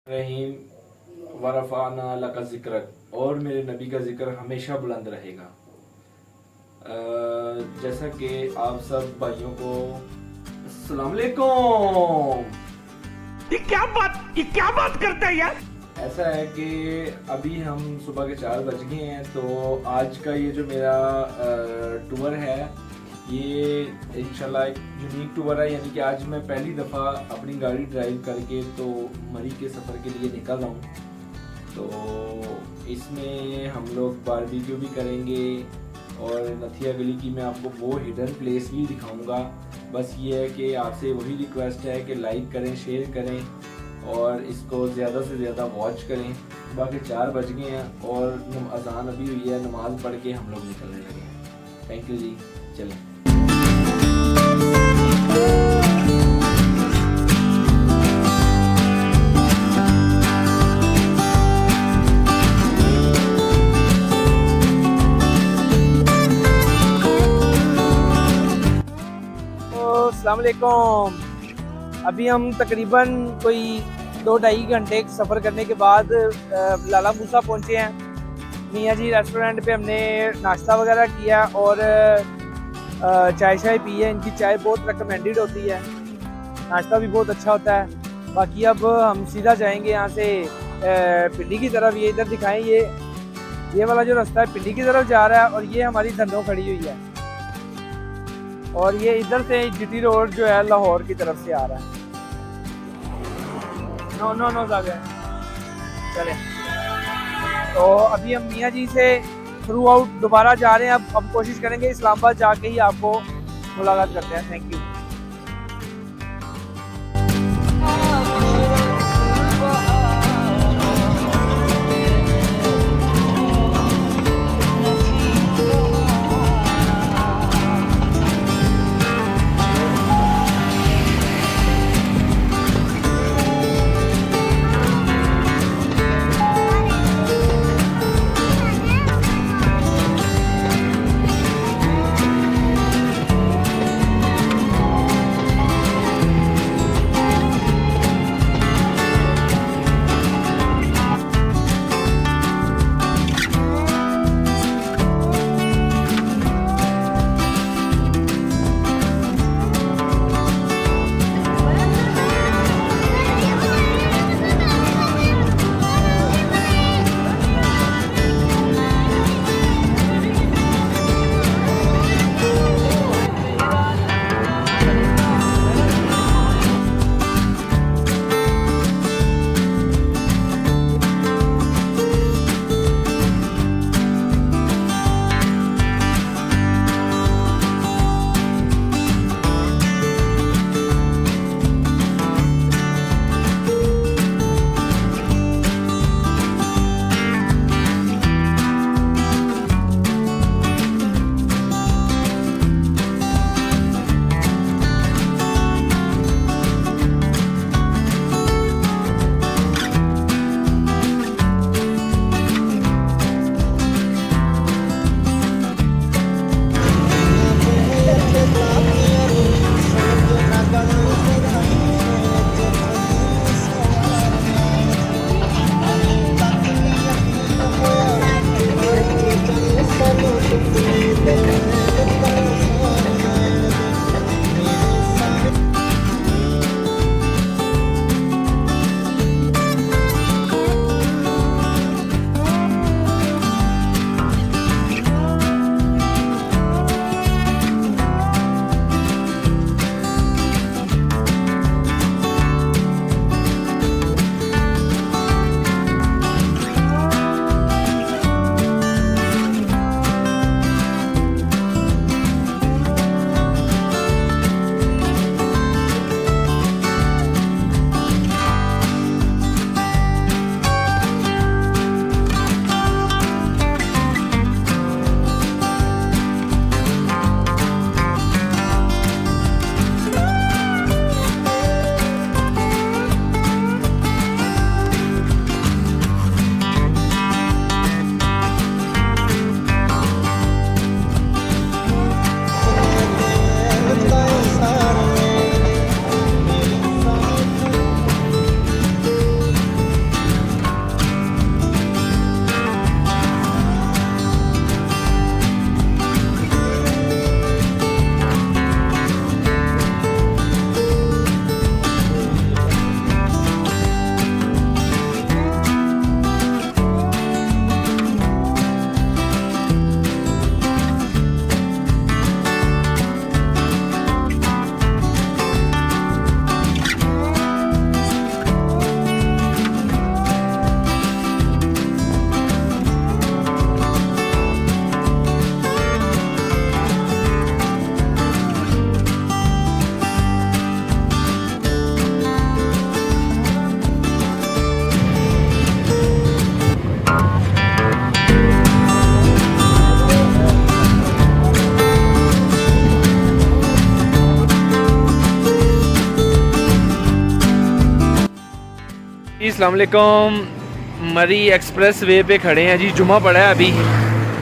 रहीम वरफ़ाना लका ज़िक्रक, और मेरे नबी का जिक्र हमेशा बुलंद रहेगा। जैसा कि आप सब भाइयों को अस्सलाम वालेकुम। ये क्या बात करता है यार। ऐसा है कि अभी हम सुबह के 4 बज गए हैं, तो आज का ये जो मेरा टूर है ये इंशाल्लाह एक यूनिक टूर है। यानी कि आज मैं पहली दफ़ा अपनी गाड़ी ड्राइव करके तो मरी के सफ़र के लिए निकल रहा हूँ। तो इसमें हम लोग बारबेक्यू भी करेंगे और नथिया गली की मैं आपको वो हिडन प्लेस भी दिखाऊंगा। बस ये है कि आपसे वही रिक्वेस्ट है कि लाइक करें, शेयर करें और इसको ज़्यादा से ज़्यादा वॉच करें। बाकी 4 बज गए हैं और अजान अभी हुई है, नमाज़ पढ़ के हम लोग निकलने लगे हैं। थैंक यू जी, चलें। अस्सलाम वालेकुम। अभी हम तकरीबन कोई 2-2.5 घंटे सफ़र करने के बाद लाला मूसा पहुँचे हैं। मियाँ जी रेस्टोरेंट पे हमने नाश्ता वगैरह किया और चाय शाय पी है। इनकी चाय बहुत रिकमेंडेड होती है, नाश्ता भी बहुत अच्छा होता है। बाकी अब हम सीधा जाएंगे यहाँ से पिंडी की तरफ। ये इधर दिखाएं, ये वाला जो रास्ता है पिंडी की तरफ जा रहा है और ये हमारी धन्नो खड़ी हुई है और ये इधर से जीटी रोड जो है लाहौर की तरफ से आ रहा है। नो जागे चले। तो अभी हम मियाँ जी से थ्रू आउट दोबारा जा रहे हैं। अब हम कोशिश करेंगे इस्लामाबाद जाके ही आपको मुलाकात करते हैं। Thank you. अस्सलाम वालेकुम। मरी एक्सप्रेस वे पे खड़े हैं जी, जुमा पड़ा है अभी।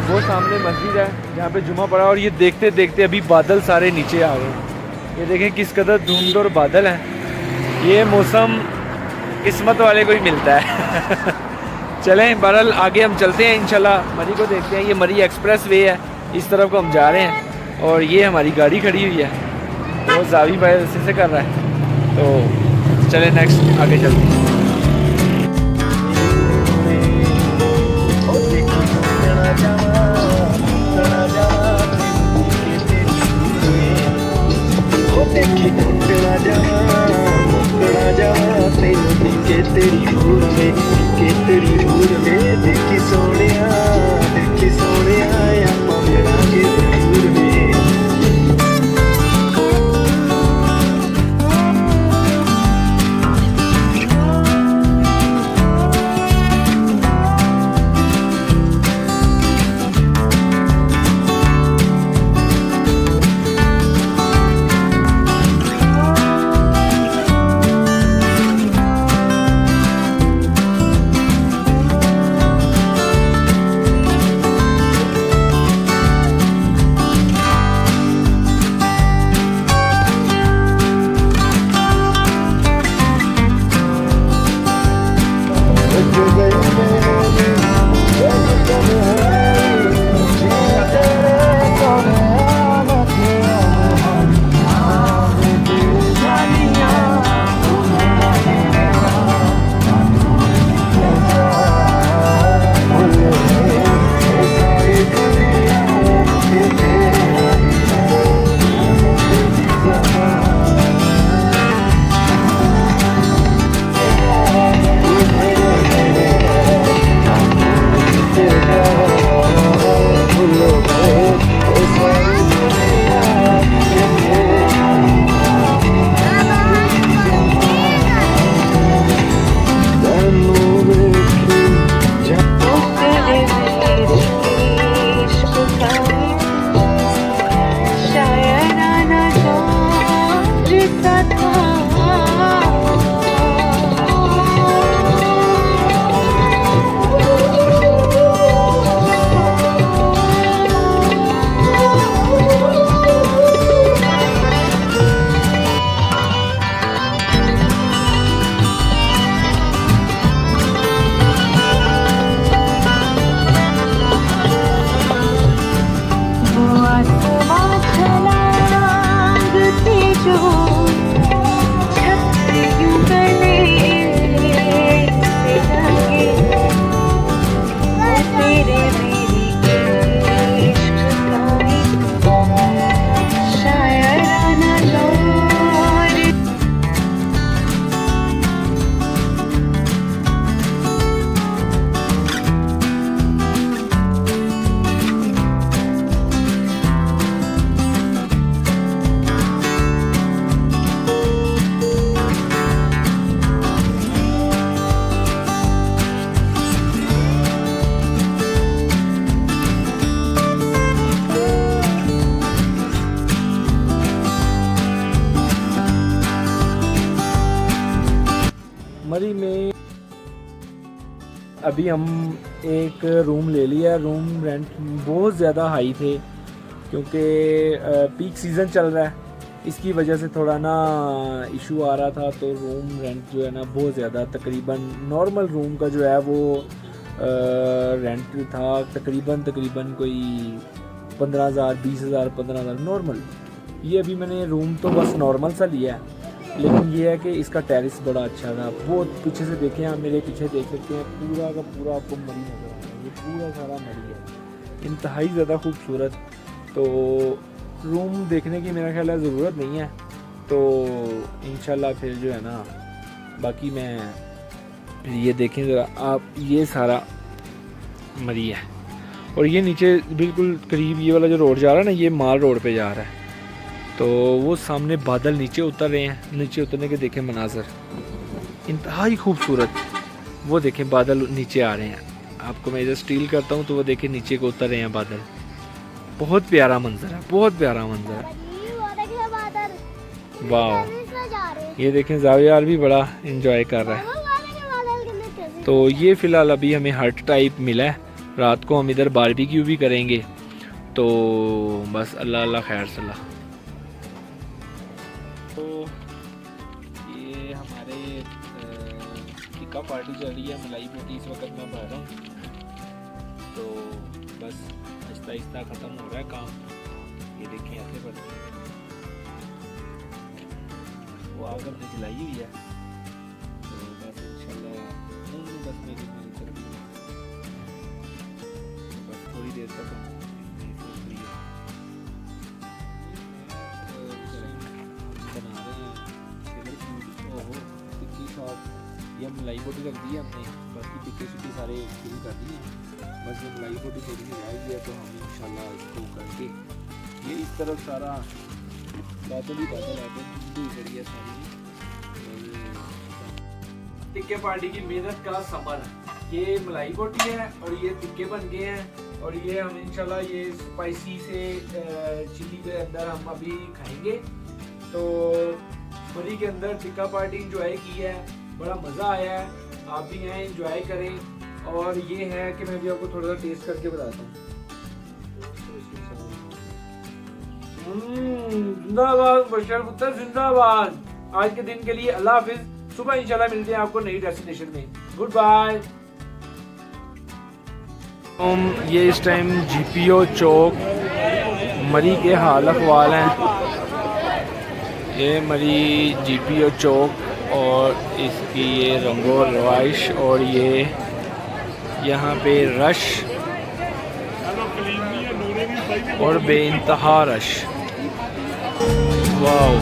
वो सामने मस्जिद है जहाँ पे जुमा पड़ा, और ये देखते देखते अभी बादल सारे नीचे आ गए हैं। ये देखें किस कदर धुंध और बादल हैं। ये मौसम किस्मत वाले को ही मिलता है। चलें बहरहाल आगे हम चलते हैं, इंशाल्लाह मरी को देखते हैं। ये मरी एक्सप्रेस वे है, इस तरफ को हम जा रहे हैं, और ये हमारी गाड़ी खड़ी हुई है, वो जावी भाई रस्ते से कर रहा है। तो चलें नेक्स्ट आगे चलते हैं। मरी में अभी हम एक रूम ले लिया। रूम रेंट बहुत ज़्यादा हाई थे क्योंकि पीक सीज़न चल रहा है, इसकी वजह से थोड़ा ना इशू आ रहा था। तो रूम रेंट जो है ना बहुत ज़्यादा, तकरीबन नॉर्मल रूम का जो है वो रेंट था तकरीबन कोई 15,000 20,000 15,000 नॉर्मल। ये अभी मैंने रूम तो बस नॉर्मल सा लिया है, लेकिन ये है कि इसका टेरिस बड़ा अच्छा था। वो पीछे से देखें, आप मेरे पीछे देख सकते हैं, पूरा का पूरा आपको मरी नजर आ रहा है। ये पूरा सारा मरी है, इंतहाई ज़्यादा खूबसूरत। तो रूम देखने की मेरा ख्याल है ज़रूरत नहीं है, तो इंशाल्लाह फिर जो है ना बाकी मैं फिर ये देखें ज़रा आप, ये सारा मरी है। और ये नीचे बिल्कुल करीब ये वाला जो रोड जा रहा है ना, ये माल रोड पे जा रहा है। तो वो सामने बादल नीचे उतर रहे हैं, नीचे उतरने के देखें मनाजर इंतहाई खूबसूरत। वो देखें बादल नीचे आ रहे हैं, आपको मैं इधर स्टील करता हूँ तो वो देखें नीचे को उतर रहे हैं बादल। बहुत प्यारा मंजर है, बहुत प्यारा मंजर है। वाह, ये देखें जावियार भी बड़ा एंजॉय कर रहा है। तो ये फ़िलहाल अभी हमें हट टाइप मिला है, रात को हम इधर बारबेक्यू भी करेंगे। तो बस अल्लाह अल्लाह खैर सलाह। तो ये हमारे टिक्का पार्टी चल रही है, मलाई बोटी इस वक्त मैं भर रहा हूँ। तो बस आहिस्ता आहिस्ता ख़त्म हो रहा है काम। ये देखें ऐसे बढ़ते हैं, वो आग हमने जलाई हुई है। तो बस इंशाल्लाह बस मेरी तरफ बस थोड़ी देर तक हम बना रहे हैं सिविल फूड। ओहो टिक्की शॉप, ये मलाई बोटी रख दी है हमने, बाकी टिक्के शिक्के सारे शुरू कर दिए हैं। बस ये मलाई बोटी थोड़ी सी रह गई है, तो हम इंशाल्लाह इसको करके ये इस तरफ सारा बादल ही बादल है, धुंध पड़ी है सारी। टिक्के पार्टी की मेहनत का समर, ये मलाई बोटी है और ये टिक्के बन गए हैं। और ये हम इंशाल्लाह ये स्पाइसी से चिली के अंदर हम अभी खाएंगे। तो मरी के अंदर टिक्का पार्टी इंजॉय की है, बड़ा मज़ा आया है। आप भी यहाँ इंजॉय करें। और ये है कि मैं भी आपको थोड़ा सा टेस्ट करके बताता हूँ। जिंदाबाद बशर पुत्र जिंदाबाद। आज के दिन के लिए अल्लाह हाफिज। सुबह इंशाल्लाह मिलते हैं आपको नई डेस्टिनेशन में। Goodbye. ये इस टाइम जीपीओ चौक मरी के हाल अखवाल हैं। ये मरी जीपीओ चौक और इसकी ये रंगो रवाइश और ये यहाँ पे रश और बेइंतहा रश। वाओ।